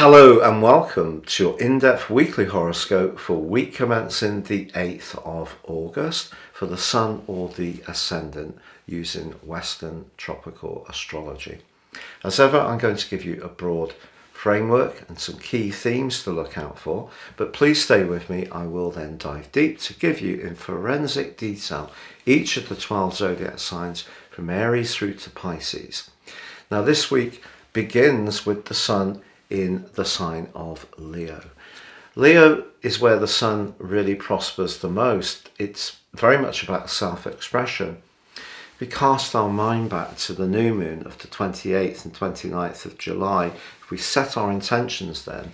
Hello and welcome to your in-depth weekly horoscope for week commencing the 8th of August for the Sun or the Ascendant using Western tropical astrology. As ever, I'm going to give you a broad framework and some key themes to look out for, but please stay with me. I will then dive deep to give you in forensic detail each of the 12 zodiac signs from Aries through to Pisces. Now this week begins with the Sun in the sign of Leo. Leo is where the Sun really prospers the most. It's very much about self-expression. If we cast our mind back to the new moon of the 28th and 29th of July, if we set our intentions then,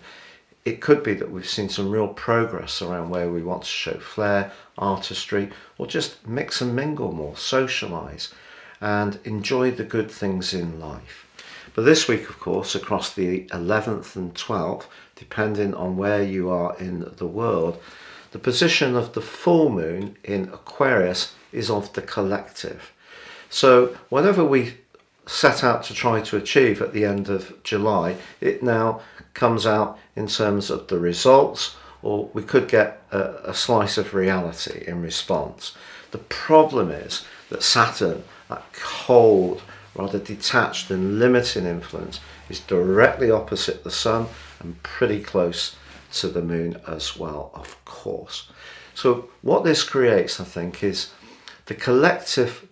it could be that we've seen some real progress around where we want to show flair, artistry, or just mix and mingle more, socialise, and enjoy the good things in life. But this week, of course, across the 11th and 12th, depending on where you are in the world, the position of the full moon in Aquarius is of the collective. So whenever we set out to try to achieve at the end of July, it now comes out in terms of the results, or we could get a slice of reality in response. The problem is that Saturn, that cold, rather detached and limiting influence, is directly opposite the Sun and pretty close to the Moon as well, of course. So what this creates, I think, is the collective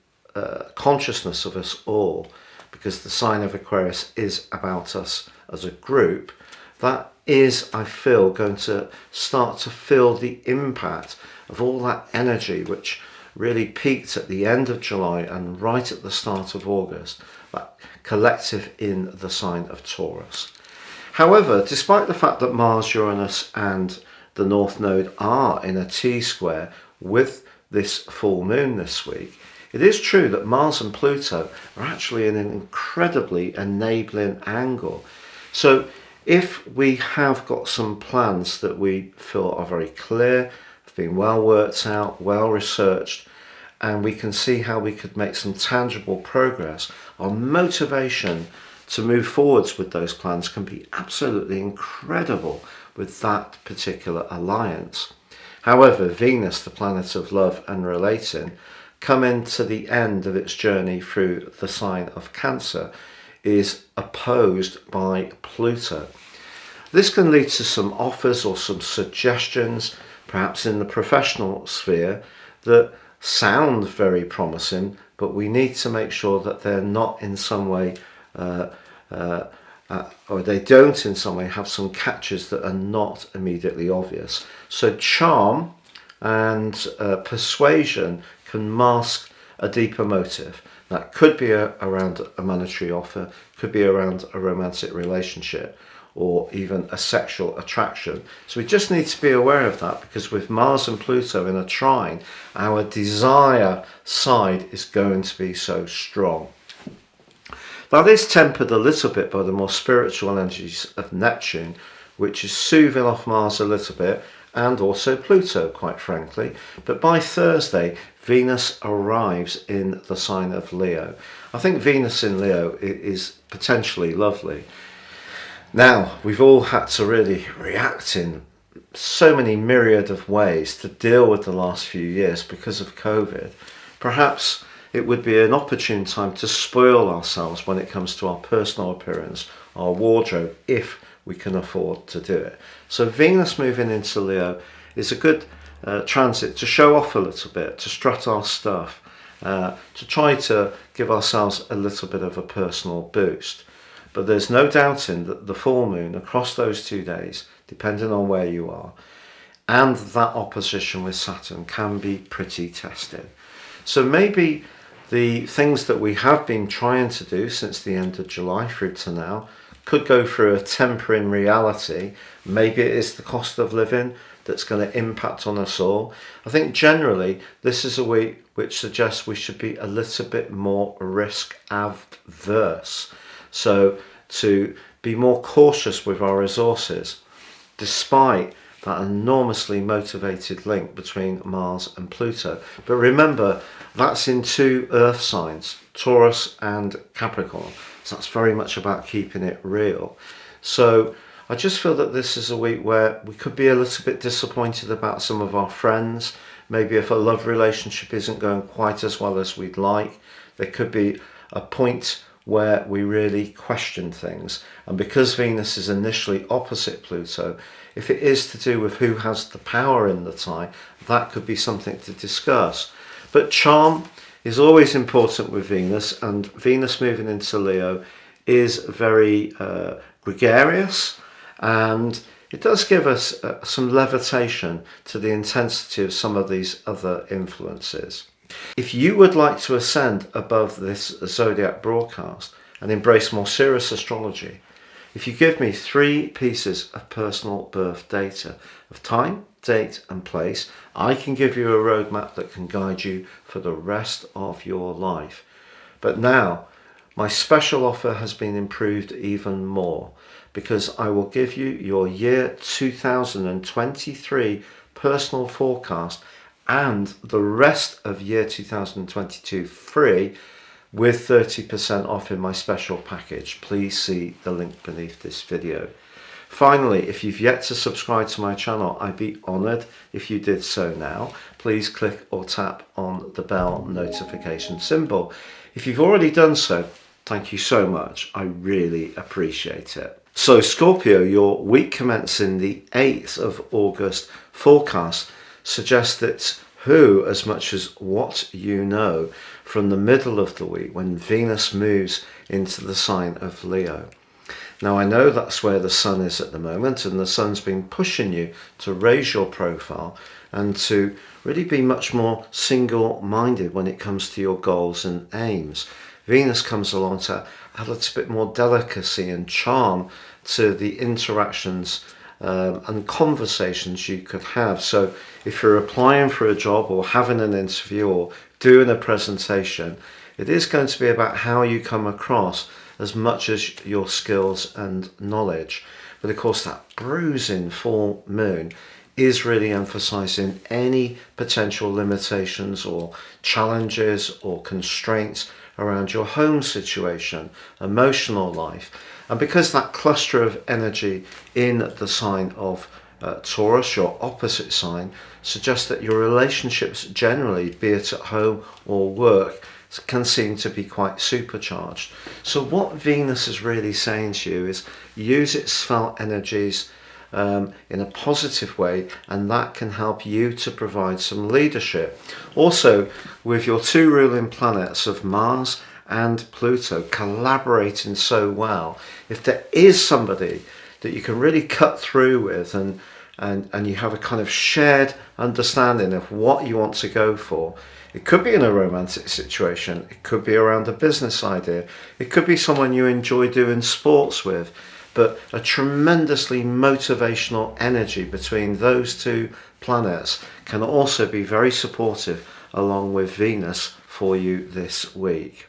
consciousness of us all, because the sign of Aquarius is about us as a group. That is, I feel, going to start to feel the impact of all that energy which really peaked at the end of July and right at the start of August, that collective in the sign of Taurus. However, despite the fact that Mars, Uranus and the North Node are in a T-square with this full moon this week, it is true that Mars and Pluto are actually in an incredibly enabling angle. So if we have got some plans that we feel are very clear, have been well worked out, well researched, and we can see how we could make some tangible progress, our motivation to move forwards with those plans can be absolutely incredible with that particular alliance. However, Venus, the planet of love and relating, coming to the end of its journey through the sign of Cancer, is opposed by Pluto. This can lead to some offers or some suggestions, perhaps in the professional sphere, that sound very promising, but we need to make sure that they're not in some way, or they don't in some way have some catches that are not immediately obvious. So charm and persuasion can mask a deeper motive. That could be around a monetary offer, could be around a romantic relationship, or even a sexual attraction. So we just need to be aware of that, because with Mars and Pluto in a trine, our desire side is going to be so strong. That is tempered a little bit by the more spiritual energies of Neptune, which is soothing off Mars a little bit, and also Pluto, quite frankly. But by Thursday, Venus arrives in the sign of Leo. I think Venus in Leo is potentially lovely. Now, we've all had to really react in so many myriad of ways to deal with the last few years because of COVID. Perhaps it would be an opportune time to spoil ourselves when it comes to our personal appearance, our wardrobe, if we can afford to do it. So Venus moving into Leo is a good transit to show off a little bit, to strut our stuff, to try to give ourselves a little bit of a personal boost. But there's no doubting that the full moon across those 2 days, depending on where you are, and that opposition with Saturn can be pretty testing. So maybe the things that we have been trying to do since the end of July through to now could go through a tempering reality. Maybe it is the cost of living that's going to impact on us all. I think generally this is a week which suggests we should be a little bit more risk averse. So to be more cautious with our resources, despite that enormously motivated link between Mars and Pluto. But remember, that's in two earth signs, Taurus and Capricorn. So that's very much about keeping it real. So I just feel that this is a week where we could be a little bit disappointed about some of our friends. Maybe if a love relationship isn't going quite as well as we'd like, there could be a point where we really question things. And because Venus is initially opposite Pluto, if it is to do with who has the power in the tie, that could be something to discuss. But charm is always important with Venus, and Venus moving into Leo is very gregarious, and it does give us some levitation to the intensity of some of these other influences. If you would like to ascend above this zodiac broadcast and embrace more serious astrology, if you give me 3 pieces of personal birth data of time, date and place, I can give you a roadmap that can guide you for the rest of your life. But now, my special offer has been improved even more, because I will give you your year 2023 personal forecast and the rest of year 2022 free with 30% off in my special package. Please see the link beneath this video. Finally, if you've yet to subscribe to my channel, I'd be honoured if you did so now. Please click or tap on the bell notification symbol. If you've already done so, thank you so much. I really appreciate it. So Scorpio, your week commencing the 8th of August forecast suggests that who, as much as what you know, from the middle of the week when Venus moves into the sign of Leo. Now I know that's where the sun is at the moment, and the sun's been pushing you to raise your profile and to really be much more single-minded when it comes to your goals and aims. Venus comes along to add a little bit more delicacy and charm to the interactions and conversations you could have. So if you're applying for a job or having an interview or doing a presentation, it is going to be about how you come across as much as your skills and knowledge. But of course that bruising full moon is really emphasizing any potential limitations or challenges or constraints around your home situation, emotional life. And because that cluster of energy in the sign of Taurus, your opposite sign, suggests that your relationships generally, be it at home or work, can seem to be quite supercharged. So what Venus is really saying to you is use its felt energies in a positive way, and that can help you to provide some leadership. Also, with your 2 ruling planets of Mars and Pluto collaborating so well, if there is somebody that you can really cut through with and you have a kind of shared understanding of what you want to go for, it could be in a romantic situation, it could be around a business idea, it could be someone you enjoy doing sports with, but a tremendously motivational energy between those 2 planets can also be very supportive along with Venus for you this week.